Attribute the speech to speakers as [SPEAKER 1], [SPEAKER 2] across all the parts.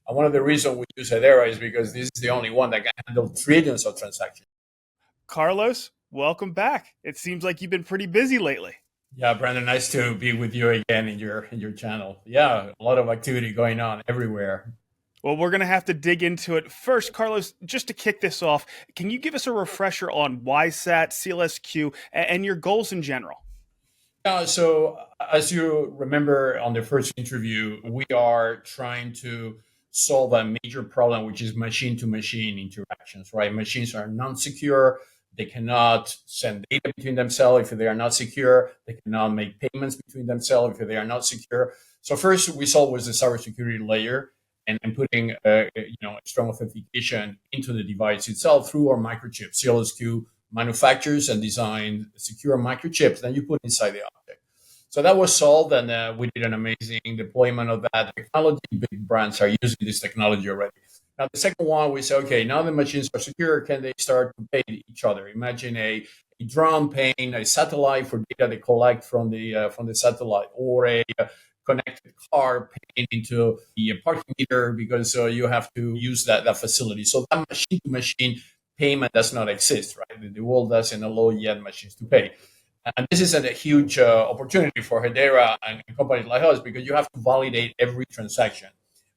[SPEAKER 1] One of the reasons we use Hedera is because this is the only one that can handle trillions of transactions.
[SPEAKER 2] Carlos, welcome back. It seems like you've been pretty busy lately.
[SPEAKER 1] Yeah, Brandon, nice to be with you again in your channel. Yeah, a lot of activity going on everywhere.
[SPEAKER 2] Well, we're going to have to dig into it. First, Carlos, just to kick this off, can you give us a refresher on WiseSat, SealSQ, and your goals in general?
[SPEAKER 1] Yeah, so as you remember on the first interview, we are trying to solve a major problem, which is machine to machine interactions, right? Machines are non-secure. They cannot send data between themselves if they are not secure. They cannot make payments between themselves if they are not secure. So first, we solve with the cybersecurity layer and putting strong authentication into the device itself through our microchip. SealSQ manufactures and design secure microchips that you put inside the object. So that was solved, and we did an amazing deployment of that technology. Big brands are using this technology already. Now, the second one, we say, okay, now the machines are secure. Can they start to pay each other? Imagine a drone paying a satellite for data they collect from the satellite, or a connected car paying into the parking meter because you have to use that facility. So that machine to machine payment does not exist, right? The world doesn't allow yet machines to pay. And this is a huge opportunity for Hedera and companies like us because you have to validate every transaction.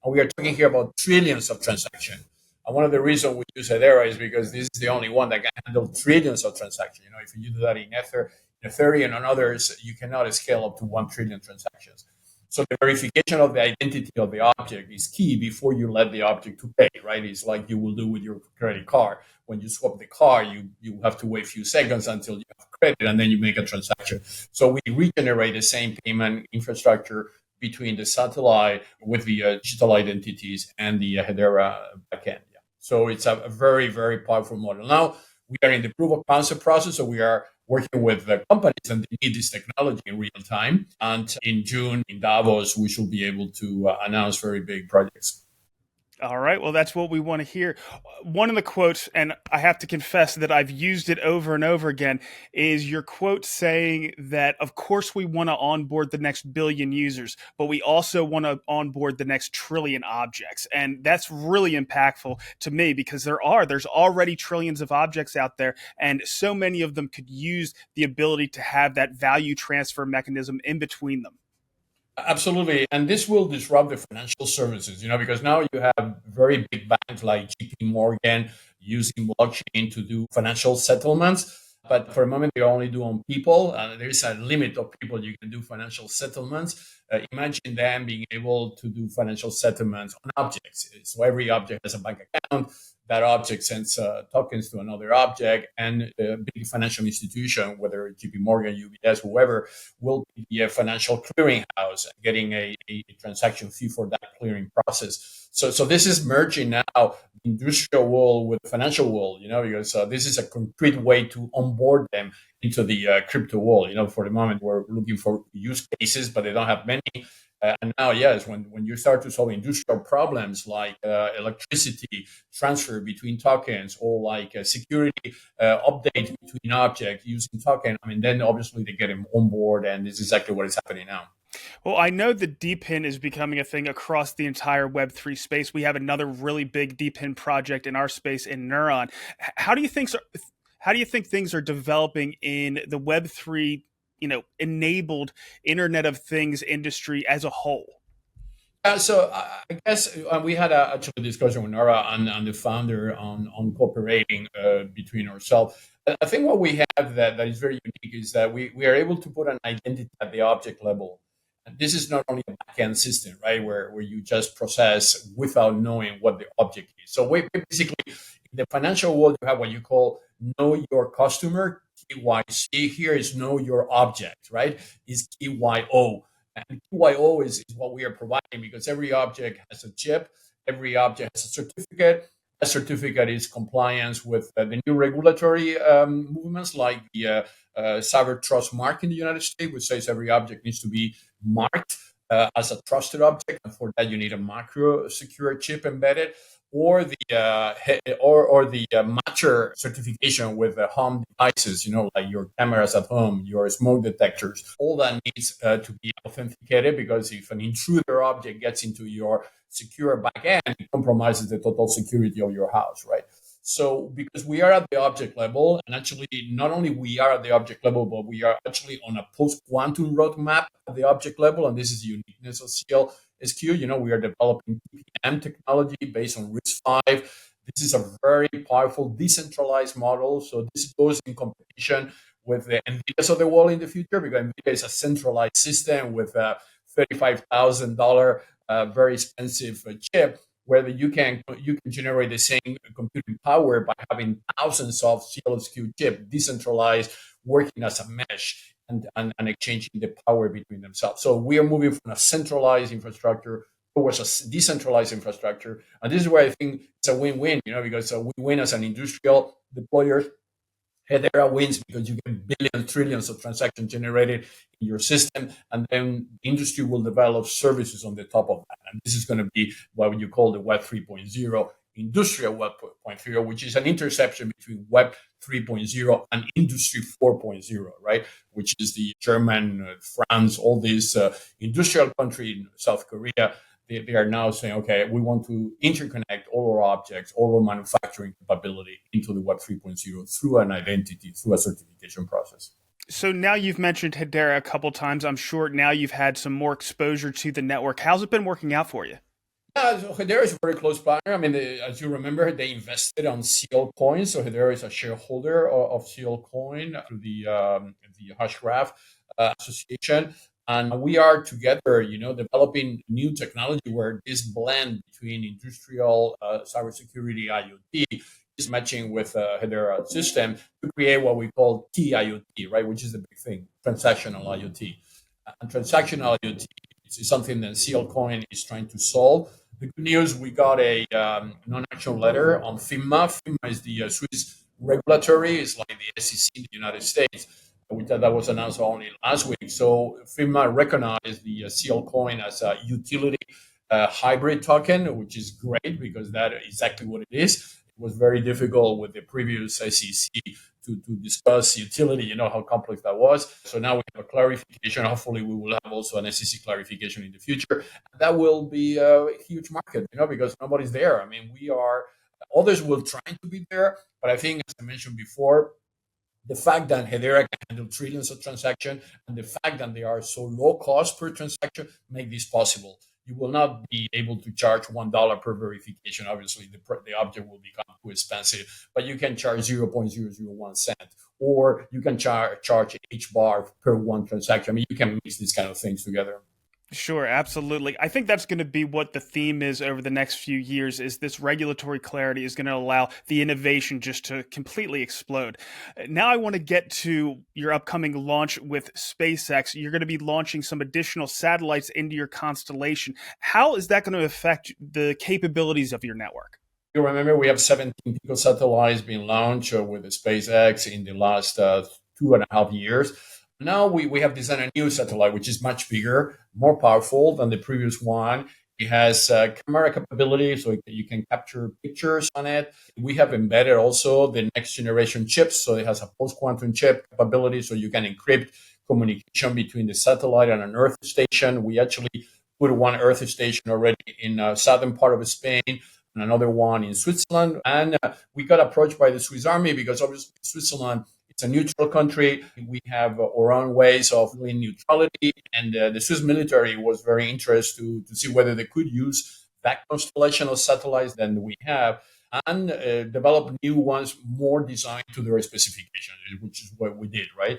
[SPEAKER 1] And we are talking here about trillions of transactions. And one of the reasons we use Hedera is because this is the only one that can handle trillions of transactions. If you do that in Ethereum and others, you cannot scale up to 1 trillion transactions. So the verification of the identity of the object is key before you let the object to pay, right? It's like you will do with your credit card. When you swap the car, you have to wait a few seconds until you have credit, and then you make a transaction. So we regenerate the same payment infrastructure between the satellite with the digital identities and the Hedera backend. Yeah. So it's a very, very powerful model. Now we are in the proof of concept process, so we are working with the companies and they need this technology in real time. And in June in Davos, we should be able to announce very big projects.
[SPEAKER 2] All right. Well, that's what we want to hear. One of the quotes, and I have to confess that I've used it over and over again, is your quote saying that, of course, we want to onboard the next billion users, but we also want to onboard the next trillion objects. And that's really impactful to me because there's already trillions of objects out there, and so many of them could use the ability to have that value transfer mechanism in between them.
[SPEAKER 1] Absolutely. And this will disrupt the financial services, because now you have very big banks like JP Morgan using blockchain to do financial settlements. But for a moment, they only do on people. There is a limit of people you can do financial settlements. Imagine them being able to do financial settlements on objects. So every object has a bank account. That object sends tokens to another object, and a big financial institution, whether JP Morgan, UBS, whoever, will be a financial clearinghouse, getting a transaction fee for that clearing process. So this is merging now the industrial world with the financial world, because this is a concrete way to onboard them into the crypto world. For the moment, we're looking for use cases, but they don't have many. And now, yes, when you start to solve industrial problems like electricity transfer between tokens or like security update between objects using token, then obviously they get them on board, and this is exactly what is happening now.
[SPEAKER 2] Well, I know that DePin is becoming a thing across the entire Web3 space. We have another really big DePin project in our space in Neuron. How do you think? How do you think things are developing in the Web3, enabled Internet of Things industry as a whole?
[SPEAKER 1] So I guess we had actually a discussion with Nora and the founder on cooperating between ourselves. I think what we have that is very unique is that we are able to put an identity at the object level. And this is not only a backend system, right, where you just process without knowing what the object is. So we basically, in the financial world, you have what you call know your customer, KYC. Here is know your object, right? Is KYO. And DYO is what we are providing because every object has a chip, every object has a certificate. A certificate is compliance with the new regulatory movements like the cyber trust mark in the United States, which says every object needs to be marked as a trusted object, and for that you need a macro secure chip embedded, or the matcher certification with the home devices, like your cameras at home, your smoke detectors. All that needs to be authenticated, because if an intruder object gets into your secure backend, it compromises the total security of your house, right? So because we are at the object level, and actually not only we are at the object level, but we are actually on a post-quantum roadmap at the object level, and this is the uniqueness of SealSQ. We are developing DPM technology based on RISC-V. This is a very powerful decentralized model. So this goes in competition with the NVIDIAs of the world in the future, because NVIDIA is a centralized system with a $35,000 very expensive chip, where you can generate the same computing power by having thousands of SealSQ chip decentralized, working as a mesh, and exchanging the power between themselves. So we are moving from a centralized infrastructure towards a decentralized infrastructure, and this is where I think it's a win-win. Because we win as an industrial deployer. Hedera wins because you get billions, trillions of transactions generated in your system, and then the industry will develop services on the top of that. And this is going to be what you call the Web 3.0, industrial Web 3.0, which is an intersection between Web 3.0 and Industry 4.0, right? Which is the German, France, all these industrial countries in South Korea. They are now saying, okay, we want to interconnect all our objects, all our manufacturing capability into the Web 3.0 through an identity, through a certification process.
[SPEAKER 2] So now you've mentioned Hedera a couple times. I'm sure now you've had some more exposure to the network. How's it been working out for you?
[SPEAKER 1] Yeah, so Hedera is a very close partner. I mean, as you remember, they invested on Seal Coin. So Hedera is a shareholder of Seal Coin through the Hashgraph Association. And we are together, developing new technology where this blend between industrial cybersecurity IoT is matching with a Hedera system to create what we call TIoT, right? Which is the big thing, transactional IoT. And transactional IoT is something that SealCoin is trying to solve. The good news, we got a non-action letter on FINMA. FINMA is the Swiss regulatory, it's like the SEC in the United States. That was announced only last week. So FINMA recognized the SealCoin as a utility hybrid token, which is great because that is exactly what it is. It was very difficult with the previous SEC to discuss utility, how complex that was. So now we have a clarification. Hopefully we will have also an SEC clarification in the future. That will be a huge market, because nobody's there. I mean, others will try to be there, but I think, as I mentioned before, the fact that Hedera can handle trillions of transactions and the fact that they are so low cost per transaction make this possible. You will not be able to charge $1 per verification. Obviously, the object will become too expensive, but you can charge 0.001 cent, or you can charge HBAR per one transaction. I mean, you can mix these kind of things together.
[SPEAKER 2] Sure, absolutely. I think that's going to be what the theme is over the next few years, is this regulatory clarity is going to allow the innovation just to completely explode. Now I want to get to your upcoming launch with SpaceX. You're going to be launching some additional satellites into your constellation. How is that going to affect the capabilities of your network?
[SPEAKER 1] You remember we have 17 picosatellites being launched with the SpaceX in the last 2.5 years. Now we have designed a new satellite, which is much bigger, more powerful than the previous one. It has camera capability, so you can capture pictures on it. We have embedded also the next generation chips, so it has a post-quantum chip capability, so you can encrypt communication between the satellite and an Earth station. We actually put one Earth station already in southern part of Spain, and another one in Switzerland. And we got approached by the Swiss Army because obviously Switzerland, it's a neutral country. We have our own ways of doing neutrality. And the Swiss military was very interested to see whether they could use that constellation of satellites than we have and develop new ones more designed to their specifications, which is what we did, right?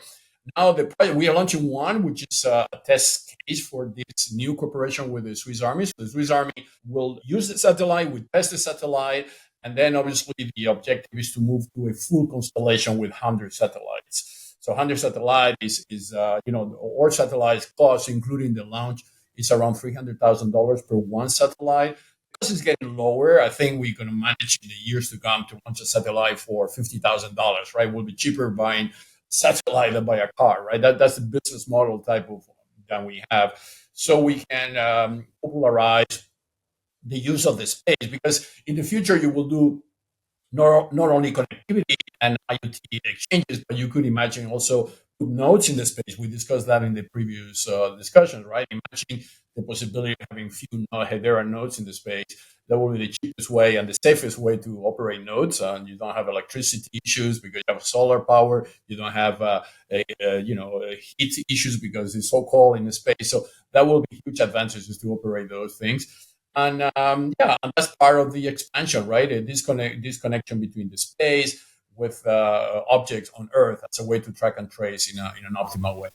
[SPEAKER 1] Now we are launching one, which is a test case for this new cooperation with the Swiss Army. So the Swiss Army will use the satellite, we test the satellite, and then obviously the objective is to move to a full constellation with 100 satellites. So 100 satellites is our satellites cost, including the launch, is around $300,000 per one satellite. Because it's getting lower, I think we're going to manage in the years to come to launch a satellite for $50,000, right? Will be cheaper buying satellite than buy a car, right? That's the business model type of that we have. so we can popularize the use of the space, because in the future you will do not only connectivity and IoT exchanges, but you could imagine also put nodes in the space. We discussed that in the previous discussions, right? Imagine the possibility of having few Hedera nodes in the space. That will be the cheapest way and the safest way to operate nodes. And you don't have electricity issues because you have solar power. You don't have heat issues because it's so cold in the space. So that will be huge advantages to operate those things. And and that's part of the expansion, right? This connection between the space with objects on Earth as a way to track and trace in an optimal way.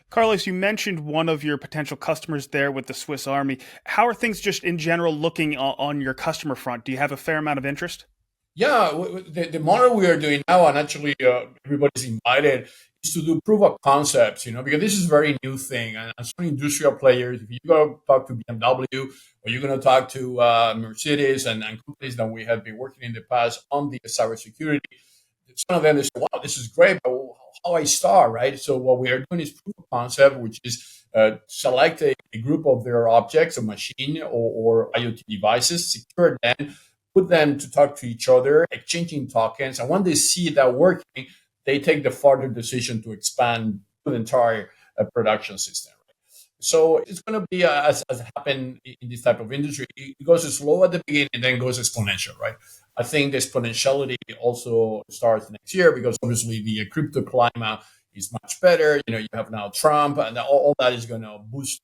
[SPEAKER 2] Carlos, you mentioned one of your potential customers there with the Swiss Army. How are things just in general looking on your customer front? Do you have a fair amount of interest?
[SPEAKER 1] Yeah, the model we are doing now, and actually everybody's invited, is to do proof of concepts, because this is a very new thing. And some industrial players, if you go talk to BMW or you're going to talk to Mercedes and companies that we have been working in the past on the cybersecurity, some of them they say, wow, this is great, but how I start, right? So what we are doing is proof of concept, which is select a group of their objects, a machine or IoT devices, secure them, put them to talk to each other, exchanging tokens. And when they see that working, they take the further decision to expand to the entire production system. So it's going to be, as happened in this type of industry, it goes slow at the beginning and then goes exponential, right? I think the exponentiality also starts next year because obviously the crypto climate is much better. You have now Trump, and all that is going to boost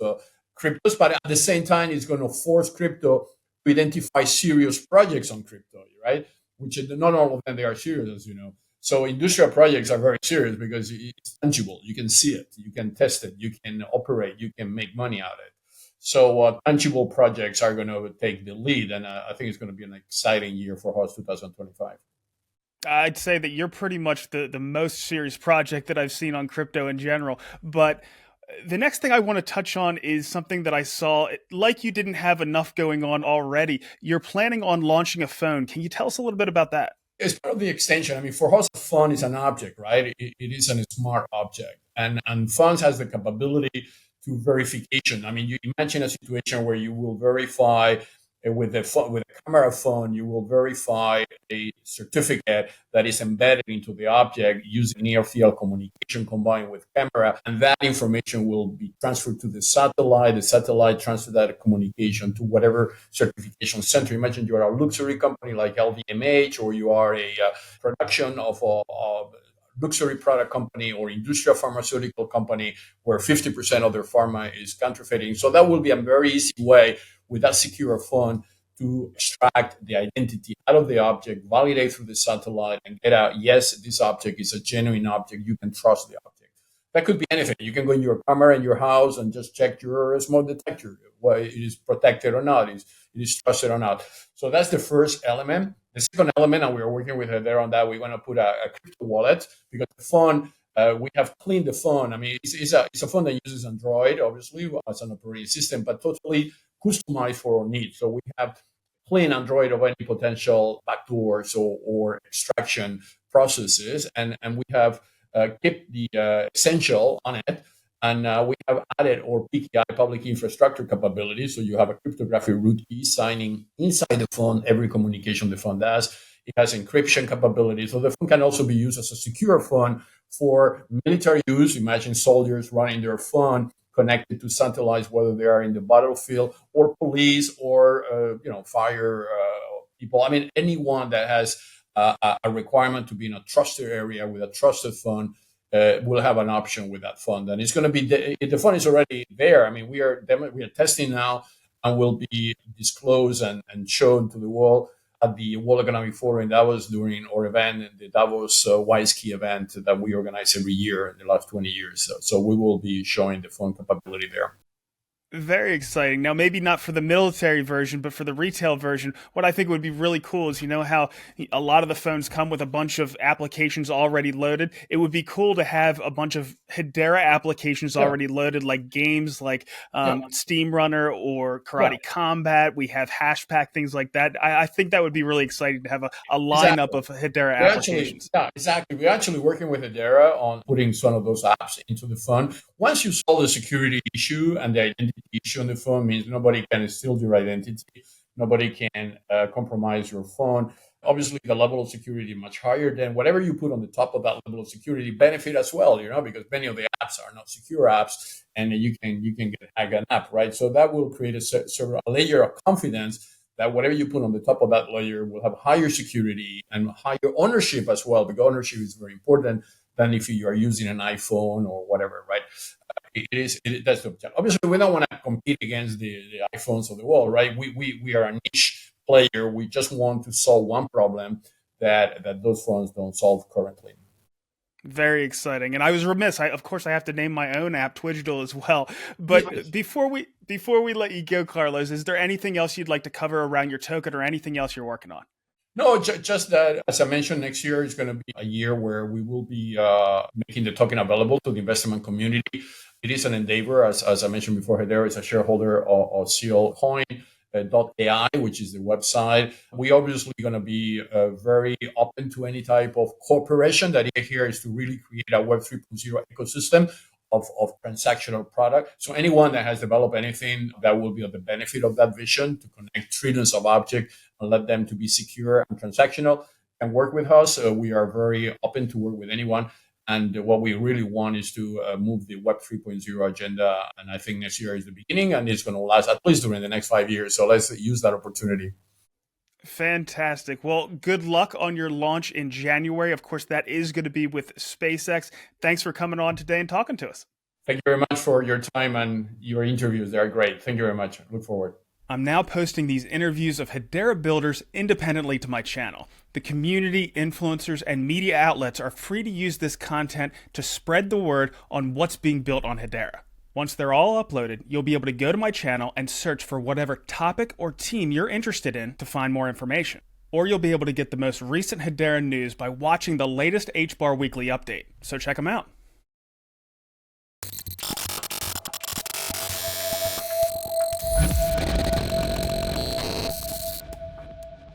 [SPEAKER 1] cryptos, but at the same time, it's going to force crypto to identify serious projects on crypto, right? Which not all of them they are serious, as you know. So industrial projects are very serious because it's tangible. You can see it, you can test it, you can operate, you can make money out of it. So tangible projects are going to take the lead, and I think it's going to be an exciting year for us, 2025.
[SPEAKER 2] I'd say that you're pretty much the most serious project that I've seen on crypto in general. But the next thing I want to touch on is something that I saw, like you didn't have enough going on already. You're planning on launching a phone. Can you tell us a little bit about that?
[SPEAKER 1] It's part of the extension. I mean, for us, fun is an object, right? It is a smart object, and funds has the capability to verification. I mean, you imagine a situation where you will verify with a camera phone, you will verify a certificate that is embedded into the object using near field communication combined with camera, and that information will be transferred to the satellite. The satellite transfers that communication to whatever certification center. Imagine you are a luxury company like LVMH, or you are a production of a luxury product company or industrial pharmaceutical company where 50% of their pharma is counterfeiting. So that will be a very easy way with that secure phone to extract the identity out of the object, validate through the satellite, and get out, yes, this object is a genuine object. You can trust the object. That could be anything. You can go in your camera in your house and just check your smoke detector, whether it is protected or not, it is trusted or not. So that's the first element. The second element, and we are working with her there on that, we want to put a crypto wallet, because the phone, we have cleaned the phone. I mean, it's a phone that uses Android, obviously, as an operating system, but totally customized for our needs. So we have clean Android of any potential backdoors or extraction processes, and we have kept the essential on it. And we have added our PKI, public infrastructure capability. So you have a cryptographic root key signing inside the phone, every communication the phone does. It has encryption capability. So the phone can also be used as a secure phone for military use. Imagine soldiers running their phone connected to satellites, whether they are in the battlefield, or police, or fire people. I mean, anyone that has a requirement to be in a trusted area with a trusted phone will have an option with that fund. And it's going to be the fund is already there. I mean, we are testing now, and will be disclosed and shown to the world at the World Economic Forum in Davos during our event, the Davos WiseSQ event that we organize every year in the last 20 years. So we will be showing the fund capability there.
[SPEAKER 2] Very exciting. Now, maybe not for the military version, but for the retail version, what I think would be really cool is, how a lot of the phones come with a bunch of applications already loaded. It would be cool to have a bunch of Hedera applications already loaded, like games like Steam Runner or Karate Combat. We have Hashpack, things like that. I think that would be really exciting to have a lineup of Hedera applications.
[SPEAKER 1] Exactly. We're actually working with Hedera on putting some of those apps into the fund. once you solve the security issue and the identity issue on the phone, means nobody can steal your identity, nobody can compromise your phone. Obviously, the level of security is much higher. Than whatever you put on the top of that level of security benefit as well, because many of the apps are not secure apps, and you can get hack an app, right? So that will create a layer of confidence that whatever you put on the top of that layer will have higher security and higher ownership as well, because ownership is very important than if you are using an iPhone or whatever, right? That's the objective. Obviously, we don't want to compete against the iPhones of the world, right? We are a niche player. We just want to solve one problem that those phones don't solve currently.
[SPEAKER 2] Very exciting. And I was remiss. Of course, I have to name my own app, Twidgedal, as well.
[SPEAKER 1] Yes.
[SPEAKER 2] But before we let you go, Carlos, is there anything else you'd like to cover around your token, or anything else you're working on?
[SPEAKER 1] No, just that, as I mentioned, next year is going to be a year where we will be making the token available to the investment community. It is an endeavor, as I mentioned before. Hedera is a shareholder of SealCoin.ai, which is the website. We obviously going to be very open to any type of cooperation. The idea here is to really create a Web 3.0 ecosystem of transactional product. So anyone that has developed anything that will be of the benefit of that vision to connect trillions of objects and let them to be secure and transactional can work with us. We are very open to work with anyone. And what we really want is to move the Web 3.0 agenda. And I think next year is the beginning, and it's going to last at least during the next 5 years. So let's use that opportunity.
[SPEAKER 2] Fantastic. Well, good luck on your launch in January. Of course, that is going to be with SpaceX. Thanks for coming on today and talking to us.
[SPEAKER 1] Thank you very much for your time and your interviews. They are great. Thank you very much. Look forward.
[SPEAKER 2] I'm now posting these interviews of Hedera builders independently to my channel. The community, influencers, and media outlets are free to use this content to spread the word on what's being built on Hedera. Once they're all uploaded, you'll be able to go to my channel and search for whatever topic or team you're interested in to find more information. Or you'll be able to get the most recent Hedera news by watching the latest HBAR weekly update. So check them out.